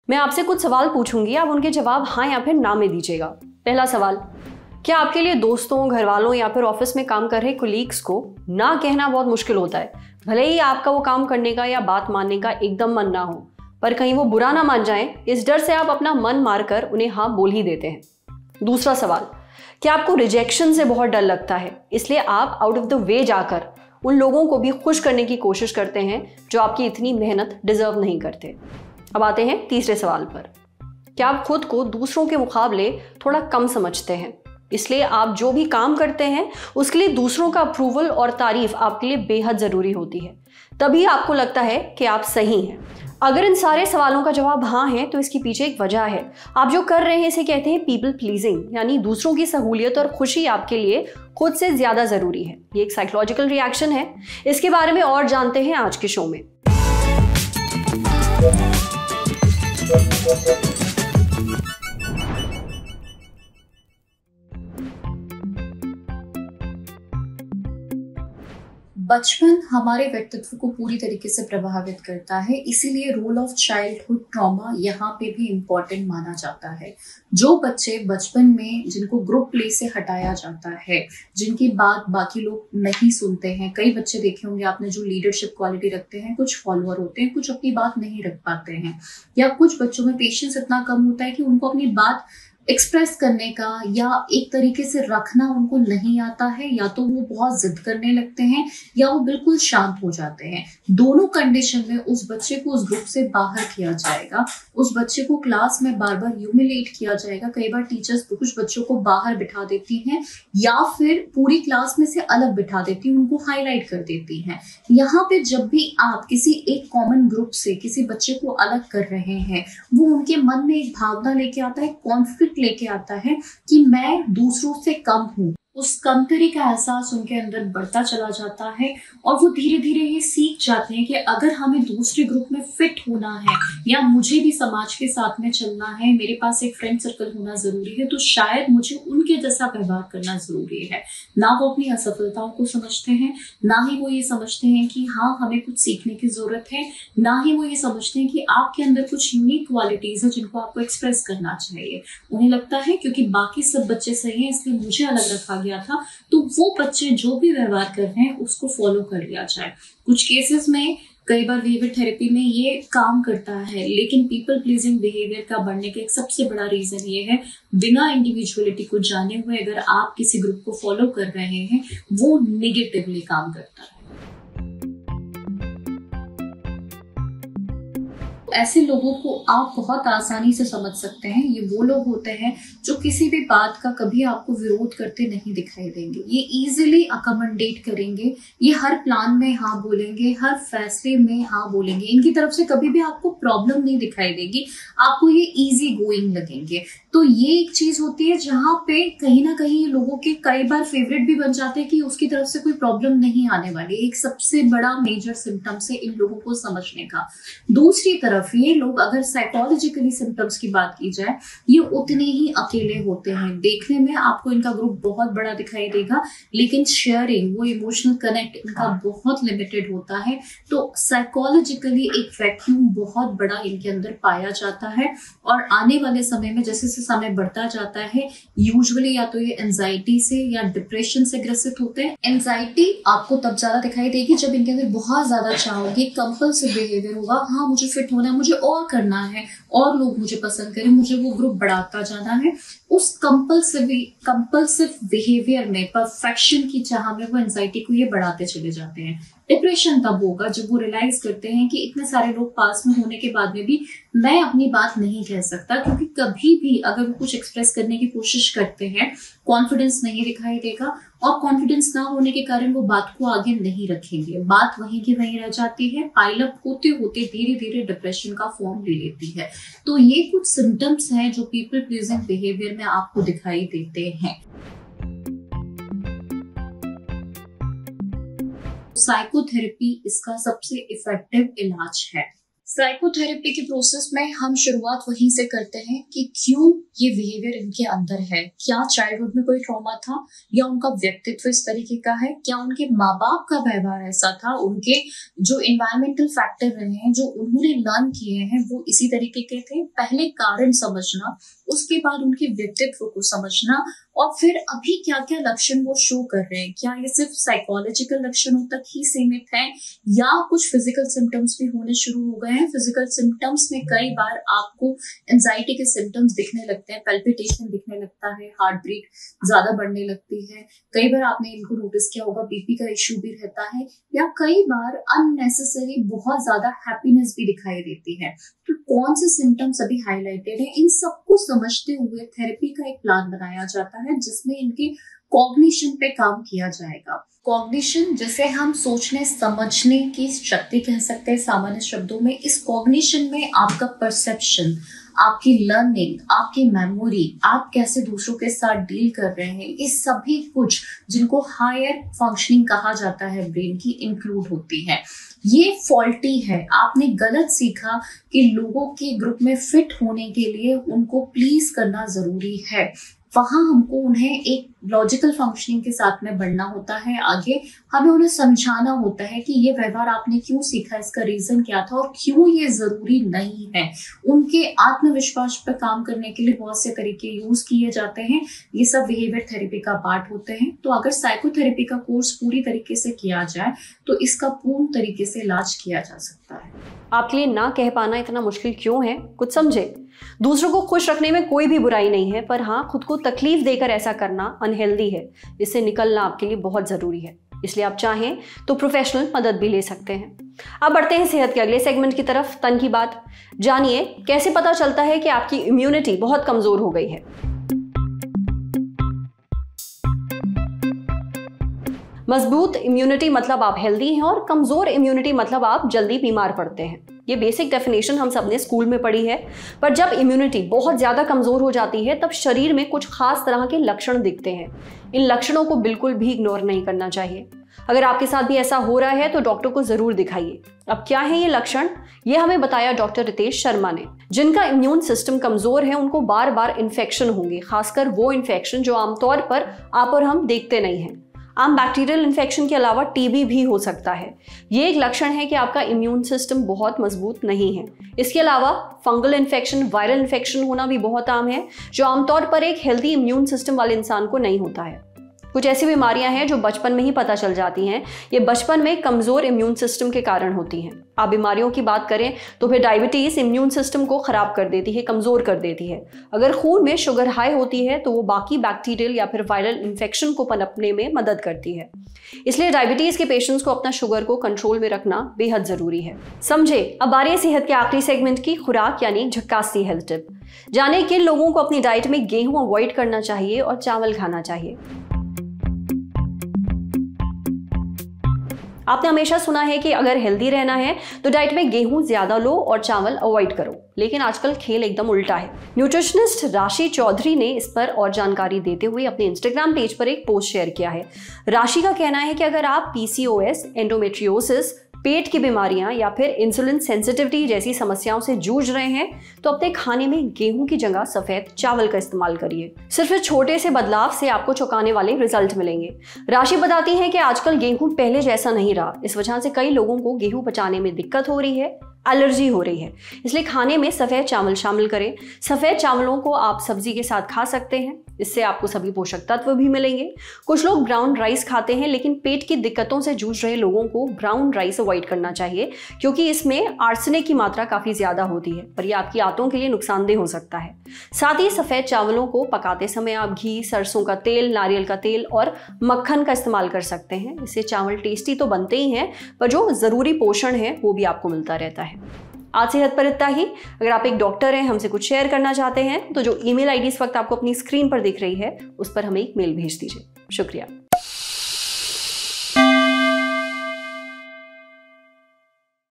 मैं आपसे कुछ सवाल पूछूंगी, आप उनके जवाब हाँ या फिर ना में दीजिएगा। पहला सवाल, क्या आपके लिए दोस्तों, घर वालों या फिर ऑफिस में काम कर रहे कोलीग्स को ना कहना बहुत मुश्किल होता है? भले ही आपका वो काम करने का या बात मानने का एकदम मन ना हो, पर कहीं वो बुरा ना मान जाएं, इस डर से आप अपना मन मारकर उन्हें हाँ बोल ही देते हैं। दूसरा सवाल, क्या आपको रिजेक्शन से बहुत डर लगता है, इसलिए आप आउट ऑफ द वे जाकर उन लोगों को भी खुश करने की कोशिश करते हैं जो आपकी इतनी मेहनत डिजर्व नहीं करते? अब आते हैं तीसरे सवाल पर, क्या आप खुद को दूसरों के मुकाबले थोड़ा कम समझते हैं, इसलिए आप जो भी काम करते हैं उसके लिए दूसरों का अप्रूवल और तारीफ आपके लिए बेहद ज़रूरी होती है, तभी आपको लगता है कि आप सही हैं? अगर इन सारे सवालों का जवाब हाँ है तो इसके पीछे एक वजह है। आप जो कर रहे हैं इसे कहते हैं पीपल प्लीजिंग, यानी दूसरों की सहूलियत और खुशी आपके लिए खुद से ज़्यादा ज़रूरी है। ये एक साइकोलॉजिकल रिएक्शन है। इसके बारे में और जानते हैं आज के शो में। बचपन हमारे व्यक्तित्व को पूरी तरीके से प्रभावित करता है, इसीलिए रोल ऑफ चाइल्डहुड ट्रॉमा यहाँ पे भी इम्पोर्टेंट माना जाता है। जो बच्चे बचपन में जिनको ग्रुप प्ले से हटाया जाता है, जिनकी बात बाकी लोग नहीं सुनते हैं, कई बच्चे देखे होंगे आपने जो लीडरशिप क्वालिटी रखते हैं, कुछ फॉलोअर होते हैं, कुछ अपनी बात नहीं रख पाते हैं, या कुछ बच्चों में पेशेंस इतना कम होता है कि उनको अपनी बात एक्सप्रेस करने का या एक तरीके से रखना उनको नहीं आता है, या तो वो बहुत जिद करने लगते हैं या वो बिल्कुल शांत हो जाते हैं। दोनों कंडीशन में उस बच्चे को उस ग्रुप से बाहर किया जाएगा, उस बच्चे को क्लास में बार बार ह्यूमिलेट किया जाएगा। कई बार टीचर्स कुछ बच्चों को बाहर बिठा देती हैं या फिर पूरी क्लास में से अलग बिठा देती हैं, उनको हाईलाइट कर देती हैं। यहाँ पे जब भी आप किसी एक कॉमन ग्रुप से किसी बच्चे को अलग कर रहे हैं, वो उनके मन में एक भावना लेके आता है, कॉन्फ्लिक्ट लेके आता है कि मैं दूसरों से कम हूं। उस कमतरी का एहसास उनके अंदर बढ़ता चला जाता है और वो धीरे धीरे ये सीख जाते हैं कि अगर हमें दूसरे ग्रुप में फिट होना है या मुझे भी समाज के साथ में चलना है, मेरे पास एक फ्रेंड सर्कल होना जरूरी है, तो शायद मुझे उनके जैसा व्यवहार करना जरूरी है। ना वो अपनी असफलताओं को समझते हैं, ना ही वो ये समझते हैं कि हाँ हमें कुछ सीखने की जरूरत है, ना ही वो ये समझते हैं कि आपके अंदर कुछ यूनिक क्वालिटीज है जिनको आपको एक्सप्रेस करना चाहिए। उन्हें लगता है क्योंकि बाकी सब बच्चे सही हैं इसलिए मुझे अलग रखा गया था, तो वो बच्चे जो भी व्यवहार कर रहे हैं उसको फॉलो कर लिया जाए। कुछ केसेस में कई बार बिहेवियर थेरेपी में ये काम करता है, लेकिन पीपल प्लीजिंग बिहेवियर का बढ़ने का एक सबसे बड़ा रीजन ये है, बिना इंडिविजुअलिटी को जाने हुए अगर आप किसी ग्रुप को फॉलो कर रहे हैं वो निगेटिवली काम करता है। ऐसे लोगों को आप बहुत आसानी से समझ सकते हैं। ये वो लोग होते हैं जो किसी भी बात का कभी आपको विरोध करते नहीं दिखाई देंगे, ये इजीली अकोमोडेट करेंगे, ये हर प्लान में हाँ बोलेंगे, हर फैसले में हाँ बोलेंगे, इनकी तरफ से कभी भी आपको प्रॉब्लम नहीं दिखाई देगी, आपको ये इजी गोइंग लगेंगे। तो ये एक चीज होती है जहां पे कहीं ना कहीं लोगों के कई बार फेवरेट भी बन जाते हैं कि उसकी तरफ से कोई प्रॉब्लम नहीं आने वाली। एक सबसे बड़ा मेजर सिम्टम्स है इन लोगों को समझने का। दूसरी तरफ ये लोग, अगर साइकोलॉजिकली सिम्टम्स की बात की जाए, ये उतने ही अकेले होते हैं। देखने में आपको इनका ग्रुप बहुत बड़ा दिखाई देगा, लेकिन शेयरिंग, वो इमोशनल कनेक्ट इनका बहुत लिमिटेड होता है। तो साइकोलॉजिकली एक वैक्यूम बहुत बड़ा इनके अंदर पाया जाता है और आने वाले समय में जैसे समय बढ़ता जाता है, यूजुअली या तो ये एंजाइटी से या डिप्रेशन से ग्रसित होते हैं। एंजाइटी आपको तब ज्यादा दिखाई देगी जब इनके अंदर बहुत ज्यादा चाह होगी, कंपल्सिव बिहेवियर होगा, हाँ मुझे फिट होना है, मुझे और करना है, और लोग मुझे पसंद करें, मुझे वो ग्रुप बढ़ाता जाना है। उस कंपल्सिव बिहेवियर में, परफेक्शन की चाह में, वो एंजाइटी को ये बढ़ाते चले जाते हैं। डिप्रेशन तब होगा जब वो रियलाइज करते हैं कि इतने सारे लोग पास में होने के बाद में भी मैं अपनी बात नहीं कह सकता, क्योंकि कभी भी अगर वो कुछ एक्सप्रेस करने की कोशिश करते हैं कॉन्फिडेंस नहीं दिखाई देगा, और कॉन्फिडेंस ना होने के कारण वो बात को आगे नहीं रखेंगे, बात वहीं की वहीं रह जाती है, पाइलअप होते होते धीरे धीरे डिप्रेशन का फॉर्म ले लेती है। तो ये कुछ सिम्टम्स हैं जो पीपल प्लीजिंग बिहेवियर में आपको दिखाई देते हैं। साइकोथेरेपी इसका सबसे इफेक्टिव इलाज है। साइकोथेरेपी के प्रोसेस में हम शुरुआत वहीं से करते हैं कि क्यों ये बिहेवियर इनके अंदर है। क्या चाइल्डहुड में कोई ट्रॉमा था, या उनका व्यक्तित्व इस तरीके का है, क्या उनके माँ बाप का व्यवहार ऐसा था, उनके जो इन्वायरमेंटल फैक्टर रहे हैं जो उन्होंने लर्न किए हैं वो इसी तरीके के थे। पहले कारण समझना, उसके बाद उनके व्यक्तित्व को समझना, और फिर अभी क्या क्या लक्षण वो शो कर रहे हैं। क्या ये सिर्फ साइकोलॉजिकल लक्षणों तक ही सीमित है, या कुछ फिजिकल सिम्टम्स भी होने शुरू हो गए हैं। फिजिकल सिम्टम्स में कई बार आपको एंजाइटी के सिम्टम्स दिखने लगते हैं, पैल्पिटेशन दिखने लगता है, हार्ट बीट ज्यादा बढ़ने लगती है। कई बार आपने इनको नोटिस किया होगा, बीपी का इश्यू भी रहता है, या कई बार अननेसेसरी बहुत ज्यादा हैप्पीनेस भी दिखाई देती है। तो कौन से सिम्टम्स अभी हाईलाइटेड है, इन सबको समझते हुए थेरेपी का एक प्लान बनाया जाता है जिसमें इनके कॉग्निशन पे काम किया जाएगा। कॉग्निशन जिसे हम सोचने समझने की शक्ति कह सकते हैं सामान्य शब्दों में। इस कॉग्निशन में आपका परसेप्शन, आपकी लर्निंग, आपकी मेमोरी, आप कैसे दूसरों के साथ डील कर रहे हैं, इस सभी कुछ जिनको हायर फंक्शनिंग कहा जाता है ब्रेन की, इंक्लूड होती है। ये फॉल्टी है, आपने गलत सीखा कि लोगों के ग्रुप में फिट होने के लिए उनको प्लीज करना जरूरी है। वहां हमको उन्हें एक लॉजिकल फंक्शनिंग के साथ में बढ़ना होता है। आगे हमें उन्हें समझाना होता है कि ये व्यवहार आपने क्यों सीखा, इसका रीजन क्या था और क्यों ये जरूरी नहीं है। उनके आत्मविश्वास पर काम करने के लिए बहुत से तरीके यूज किए जाते हैं। ये सब बिहेवियर थेरेपी का पार्ट होते हैं। तो अगर साइकोथेरेपी का कोर्स पूरी तरीके से किया जाए तो इसका पूर्ण तरीके से इलाज किया जा सकता है। आपके लिए ना कह पाना इतना मुश्किल क्यों है, कुछ समझे। दूसरों को खुश रखने में कोई भी बुराई नहीं है, पर हाँ, खुद को तकलीफ देकर ऐसा करना अनहेल्दी है। इससे निकलना आपके लिए बहुत जरूरी है। इसलिए आप चाहें तो प्रोफेशनल मदद भी ले सकते हैं। अब बढ़ते हैं सेहत के अगले सेगमेंट की तरफ, तन की बात। जानिए कैसे पता चलता है कि आपकी इम्यूनिटी बहुत कमजोर हो गई है। मजबूत इम्यूनिटी मतलब आप हेल्दी हैं, और कमजोर इम्यूनिटी मतलब आप जल्दी बीमार पड़ते हैं। ये बेसिक डेफिनेशन हम सब ने स्कूल में पढ़ी है। पर जब इम्यूनिटी बहुत ज़्यादा कमज़ोर हो जाती है तब शरीर में कुछ खास तरह के लक्षण दिखते हैं। इन लक्षणों को बिल्कुल भी इग्नोर नहीं करना चाहिए। अगर आपके साथ भी ऐसा हो रहा है तो डॉक्टर को ज़रूर दिखाइए। अब क्या है ये लक्षण, ये हमें बताया डॉक्टर रितेश शर्मा ने। जिनका इम्यून सिस्टम कमज़ोर है उनको बार बार इन्फेक्शन होंगे, खासकर वो इन्फेक्शन जो आमतौर पर आप और हम देखते नहीं हैं। आम बैक्टीरियल इन्फेक्शन के अलावा टीबी भी हो सकता है। ये एक लक्षण है कि आपका इम्यून सिस्टम बहुत मजबूत नहीं है। इसके अलावा फंगल इन्फेक्शन, वायरल इन्फेक्शन होना भी बहुत आम है, जो आमतौर पर एक हेल्दी इम्यून सिस्टम वाले इंसान को नहीं होता है। कुछ ऐसी बीमारियां हैं जो बचपन में ही पता चल जाती हैं। ये बचपन में कमजोर इम्यून सिस्टम के कारण होती हैं। आप बीमारियों की बात करें तो फिर डायबिटीज इम्यून सिस्टम को खराब कर देती है, कमजोर कर देती है। अगर खून में शुगर हाई होती है तो वो बाकी बैक्टीरियल या फिर वायरल इन्फेक्शन को पनपने में मदद करती है। इसलिए डायबिटीज के पेशेंट्स को अपना शुगर को कंट्रोल में रखना बेहद जरूरी है। समझे। अब आ रही है सेहत के आखिरी सेगमेंट की, खुराक यानी झक्कासी हेल्थ टिप। जाने किन लोगों को अपनी डाइट में गेहूं अवॉइड करना चाहिए और चावल खाना चाहिए। आपने हमेशा सुना है कि अगर हेल्दी रहना है तो डाइट में गेहूं ज्यादा लो और चावल अवॉइड करो, लेकिन आजकल खेल एकदम उल्टा है। न्यूट्रिशनिस्ट राशि चौधरी ने इस पर और जानकारी देते हुए अपने इंस्टाग्राम पेज पर एक पोस्ट शेयर किया है। राशि का कहना है कि अगर आप पीसीओएस, एंडोमेट्रियोसिस, पेट की बीमारियां या फिर इंसुलिन सेंसिटिविटी जैसी समस्याओं से जूझ रहे हैं तो अपने खाने में गेहूं की जगह सफेद चावल का इस्तेमाल करिए। सिर्फ इस छोटे से बदलाव से आपको चौंकाने वाले रिजल्ट मिलेंगे। राशि बताती है कि आजकल गेहूं पहले जैसा नहीं रहा। इस वजह से कई लोगों को गेहूं पचाने में दिक्कत हो रही है, एलर्जी हो रही है। इसलिए खाने में सफ़ेद चावल शामिल करें। सफ़ेद चावलों को आप सब्जी के साथ खा सकते हैं, इससे आपको सभी पोषक तत्व भी मिलेंगे। कुछ लोग ब्राउन राइस खाते हैं, लेकिन पेट की दिक्कतों से जूझ रहे लोगों को ब्राउन राइस अवॉइड करना चाहिए, क्योंकि इसमें आर्सेनिक की मात्रा काफ़ी ज़्यादा होती है और ये आपकी आंतों के लिए नुकसानदेह हो सकता है। साथ ही सफ़ेद चावलों को पकाते समय आप घी, सरसों का तेल, नारियल का तेल और मक्खन का इस्तेमाल कर सकते हैं। इससे चावल टेस्टी तो बनते ही हैं, पर जो ज़रूरी पोषण है वो भी आपको मिलता रहता है। आज सेहत पर इतना ही। अगर आप एक डॉक्टर हैं, हमसे कुछ शेयर करना चाहते हैं तो जो ईमेल आईडी इस वक्त आपको अपनी स्क्रीन पर दिख रही है उस पर हमें एक मेल भेज दीजिए। शुक्रिया।